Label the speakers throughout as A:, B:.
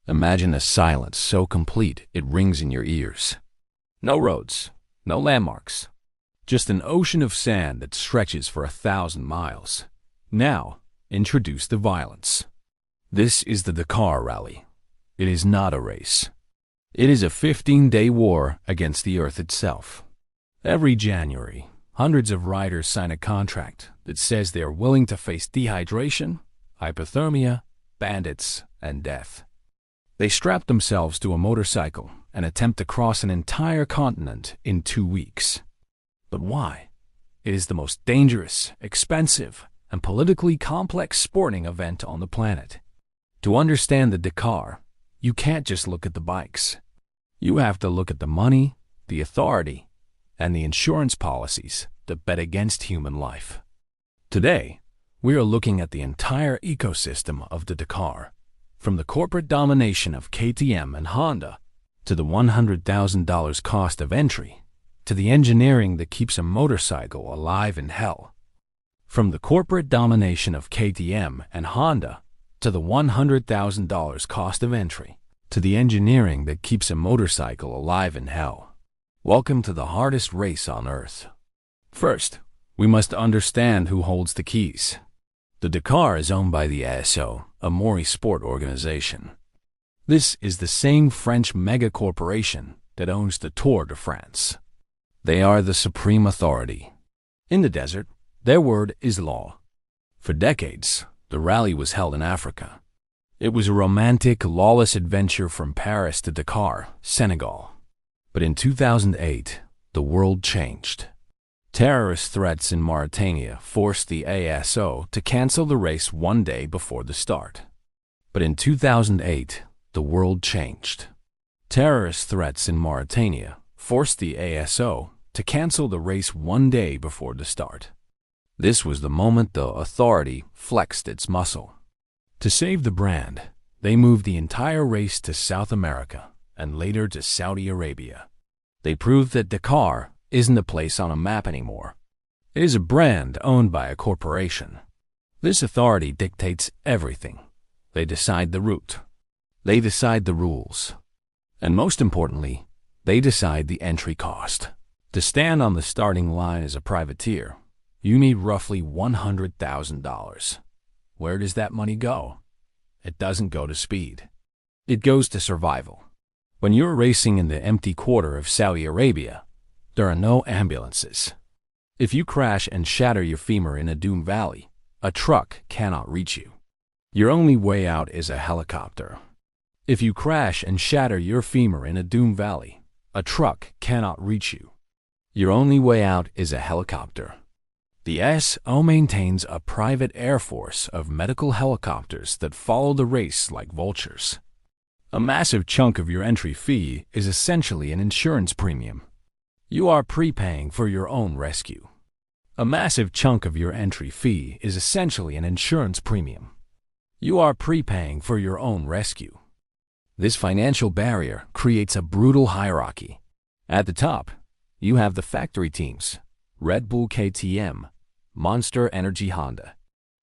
A: Imagine a silence so complete it rings in your ears. No roads, no landmarks, just an ocean of sand that stretches for 1,000 miles. Now, introduce the violence. This is the Dakar Rally. It is not a race. It is a 15-day war against the Earth itself. Every January, hundreds of riders sign a contract that says they are willing to face dehydration, hypothermia, bandits, and death. They strap themselves to a motorcycle and attempt to cross an entire continent in 2 weeks. But why? It is the most dangerous, expensive, and politically complex sporting event on the planet. To understand the Dakar, you can't just look at the bikes. You have to look at the money, the authority, and the insurance policies that bet against human life. Today, we are looking at the entire ecosystem of the Dakar, from the corporate domination of KTM and Honda, to the $100,000 cost of entry, to the engineering that keeps a motorcycle alive in hell. From the corporate domination of KTM and Honda, to the $100,000 cost of entry, to the engineering that keeps a motorcycle alive in hell. Welcome to the hardest race on Earth. First, we must understand who holds the keys. The Dakar is owned by the ASO, a motorsport organization. This is the same French mega-corporation that owns the Tour de France. They are the supreme authority. In the desert, their word is law. For decades, the rally was held in Africa. It was a romantic, lawless adventure from Paris to Dakar, Senegal. But in 2008, the world changed. Terrorist threats in Mauritania forced the ASO to cancel the race 1 day before the start. But in 2008, the world changed. Terrorist threats in Mauritania forced the ASO to cancel the race 1 day before the start. This was the moment the authority flexed its muscle. To save the brand, they moved the entire race to South America and later to Saudi Arabia. They proved that Dakar isn't a place on a map anymore. It is a brand owned by a corporation. This authority dictates everything. They decide the route. They decide the rules. And most importantly, they decide the entry cost. To stand on the starting line as a privateer, you need roughly $100,000. Where does that money go? It doesn't go to speed. It goes to survival. When you're racing in the empty quarter of Saudi Arabia, there are no ambulances. If you crash and shatter your femur in a dune valley, a truck cannot reach you. Your only way out is a helicopter. If you crash and shatter your femur in a dune valley, a truck cannot reach you. Your only way out is a helicopter. The ASO maintains a private air force of medical helicopters that follow the race like vultures. A massive chunk of your entry fee is essentially an insurance premium. You are prepaying for your own rescue. A massive chunk of your entry fee is essentially an insurance premium. You are prepaying for your own rescue. This financial barrier creates a brutal hierarchy. At the top, you have the factory teams, Red Bull KTM, Monster Energy Honda.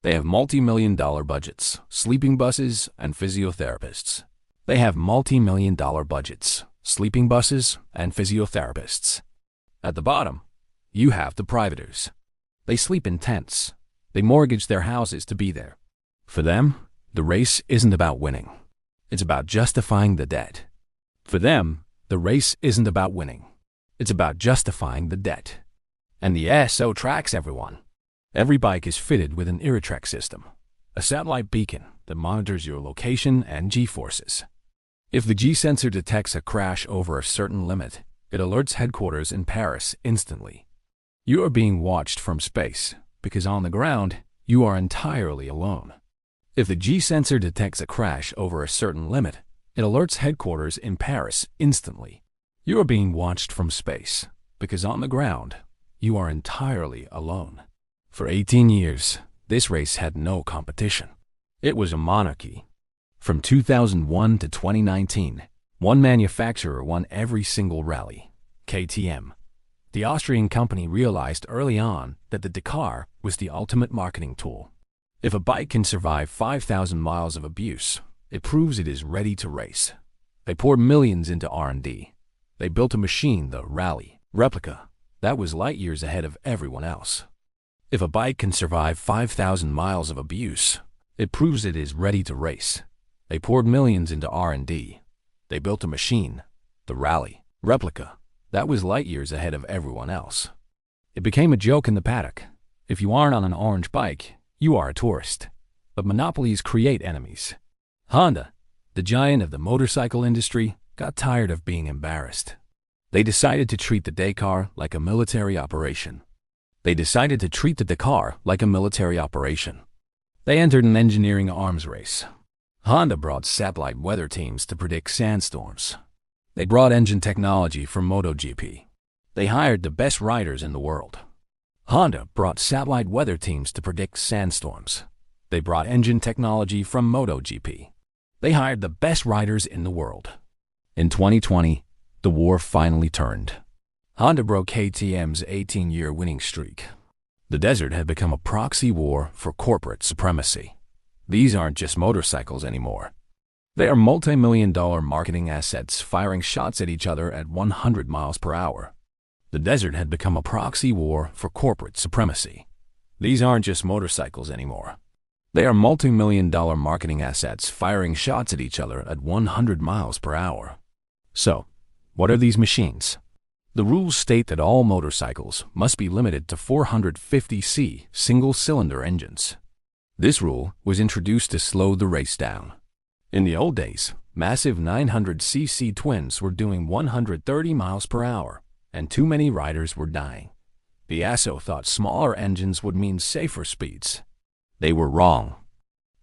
A: They have multi-million-dollar budgets, sleeping buses, and physiotherapists. They have multi-million-dollar budgets, sleeping buses, and physiotherapists. At the bottom, you have the privateers. They sleep in tents. They mortgage their houses to be there. For them, the race isn't about winning. It's about justifying the debt. For them, the race isn't about winning. It's about justifying the debt. And the ASO tracks everyone. Every bike is fitted with an Iritrack system, a satellite beacon that monitors your location and G-forces. If the G-sensor detects a crash over a certain limit, it alerts headquarters in Paris instantly. You are being watched from space because on the ground, you are entirely alone. If the G-sensor detects a crash over a certain limit, it alerts headquarters in Paris instantly. You are being watched from space because on the ground, you are entirely alone. For 18 years, this race had no competition. It was a monarchy. From 2001 to 2019, one manufacturer won every single rally, KTM. The Austrian company realized early on that the Dakar was the ultimate marketing tool. If a bike can survive 5,000 miles of abuse, It proves it is ready to race. They poured millions into R&D. They built a machine, the Rally replica, that was light years ahead of everyone else. If a bike can survive 5,000 miles of abuse, it proves it is ready to race. They poured millions into R&D. They built a machine, the Rally replica, that was light years ahead of everyone else. It became a joke in the paddock. If you aren't on an orange bike, you are a tourist. But monopolies create enemies. Honda, the giant of the motorcycle industry, got tired of being embarrassed. They decided to treat the Dakar like a military operation. They entered an engineering arms race. Honda brought satellite weather teams to predict sandstorms. They brought engine technology from MotoGP. They hired the best riders in the world. Honda brought satellite weather teams to predict sandstorms. They brought engine technology from MotoGP. They hired the best riders in the world. In 2020, the war finally turned. Honda broke KTM's 18-year winning streak. The desert had become a proxy war for corporate supremacy. These aren't just motorcycles anymore. They are multi-million-dollar marketing assets firing shots at each other at 100 miles per hour. The desert had become a proxy war for corporate supremacy. These aren't just motorcycles anymore. They are multi-million-dollar marketing assets firing shots at each other at 100 miles per hour. So, what are these machines? The rules state that all motorcycles must be limited to 450cc single-cylinder engines. This rule was introduced to slow the race down. In the old days, massive 900cc twins were doing 130 miles per hour, and too many riders were dying. The ASO thought smaller engines would mean safer speeds. They were wrong.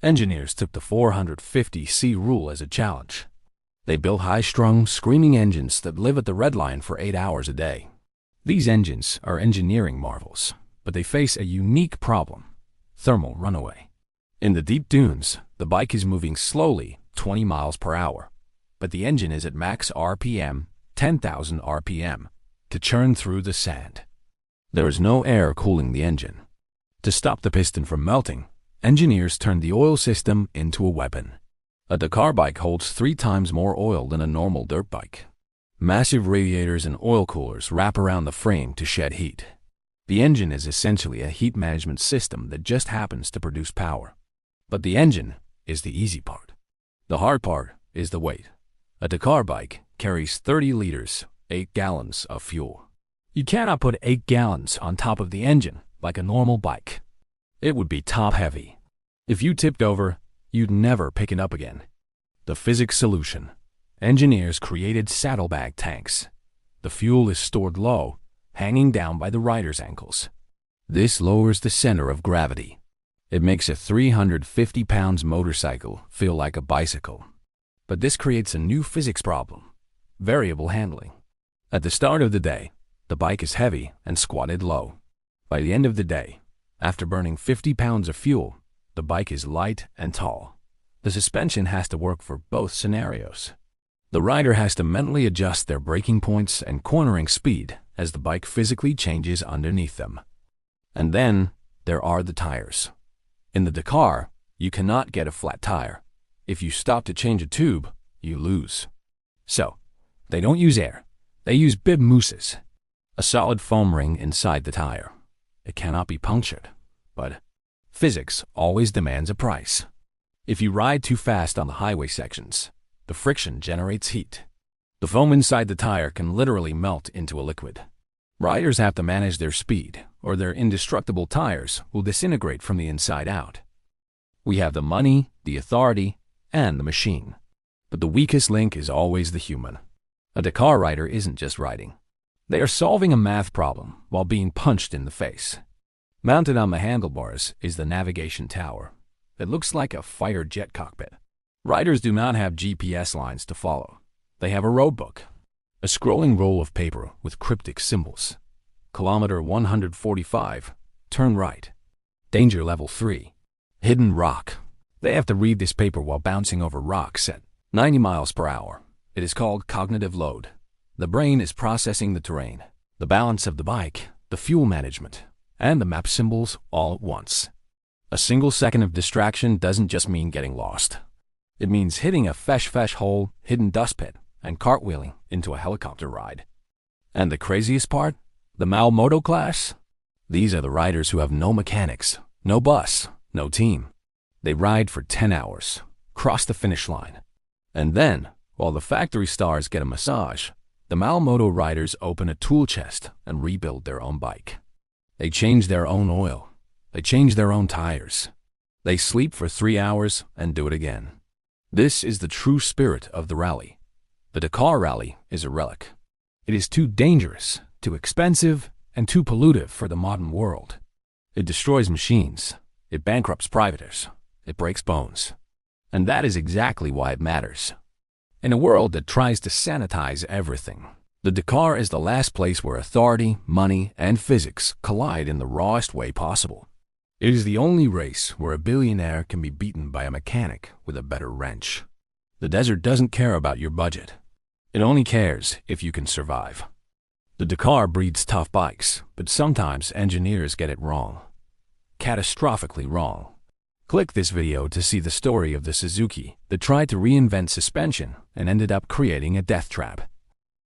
A: Engineers took the 450cc rule as a challenge. They built high-strung, screaming engines that live at the red line for 8 hours a day. These engines are engineering marvels, but they face a unique problem: thermal runaway. In the deep dunes, the bike is moving slowly, 20 miles per hour, but the engine is at max RPM, 10,000 RPM, to churn through the sand. There is no air cooling the engine. To stop the piston from melting, engineers turned the oil system into a weapon. A Dakar bike holds 3 times more oil than a normal dirt bike. Massive radiators and oil coolers wrap around the frame to shed heat. The engine is essentially a heat management system that just happens to produce power. But the engine is the easy part. The hard part is the weight. A Dakar bike carries 30 liters, 8 gallons of fuel. You cannot put 8 gallons on top of the engine like a normal bike. It would be top-heavy. If you tipped over, you'd never pick it up again. The physics solution. Engineers created saddlebag tanks. The fuel is stored low, hanging down by the rider's ankles. This lowers the center of gravity. It makes a 350-pound motorcycle feel like a bicycle. But this creates a new physics problem: variable handling. At the start of the day, the bike is heavy and squatted low. By the end of the day, after burning 50 pounds of fuel, the bike is light and tall. The suspension has to work for both scenarios. The rider has to mentally adjust their braking points and cornering speed as the bike physically changes underneath them. And then there are the tires. In the Dakar, you cannot get a flat tire. If you stop to change a tube, you lose. So, they don't use air. They use bib mousses, a solid foam ring inside the tire. It cannot be punctured, but physics always demands a price. If you ride too fast on the highway sections, the friction generates heat. The foam inside the tire can literally melt into a liquid. Riders have to manage their speed, or their indestructible tires will disintegrate from the inside out. We have the money, the authority, and the machine. But the weakest link is always the human. A Dakar rider isn't just riding. They are solving a math problem while being punched in the face. Mounted on the handlebars is the navigation tower. It looks like a fighter jet cockpit. Riders do not have GPS lines to follow. They have a roadbook, a scrolling roll of paper with cryptic symbols. Kilometer 145, turn right. Danger level 3, hidden rock. They have to read this paper while bouncing over rocks at 90 miles per hour. It is called cognitive load. The brain is processing the terrain, the balance of the bike, the fuel management, and the map symbols all at once. A single second of distraction doesn't just mean getting lost. It means hitting a fesh hole, hidden dust pit, and cartwheeling into a helicopter ride. And the craziest part? The Moto class? These are the riders who have no mechanics, no bus, no team. They ride for 10 hours, cross the finish line. And then, while the factory stars get a massage, the Moto riders open a tool chest and rebuild their own bike. They change their own oil. They change their own tires. They sleep for 3 hours and do it again. This is the true spirit of the rally. The Dakar Rally is a relic. It is too dangerous, too expensive, and too pollutive for the modern world. It destroys machines. It bankrupts privateers. It breaks bones. And that is exactly why it matters. In a world that tries to sanitize everything, the Dakar is the last place where authority, money, and physics collide in the rawest way possible. It is the only race where a billionaire can be beaten by a mechanic with a better wrench. The desert doesn't care about your budget. It only cares if you can survive. The Dakar breeds tough bikes, but sometimes engineers get it wrong. Catastrophically wrong. Click this video to see the story of the Suzuki that tried to reinvent suspension and ended up creating a death trap.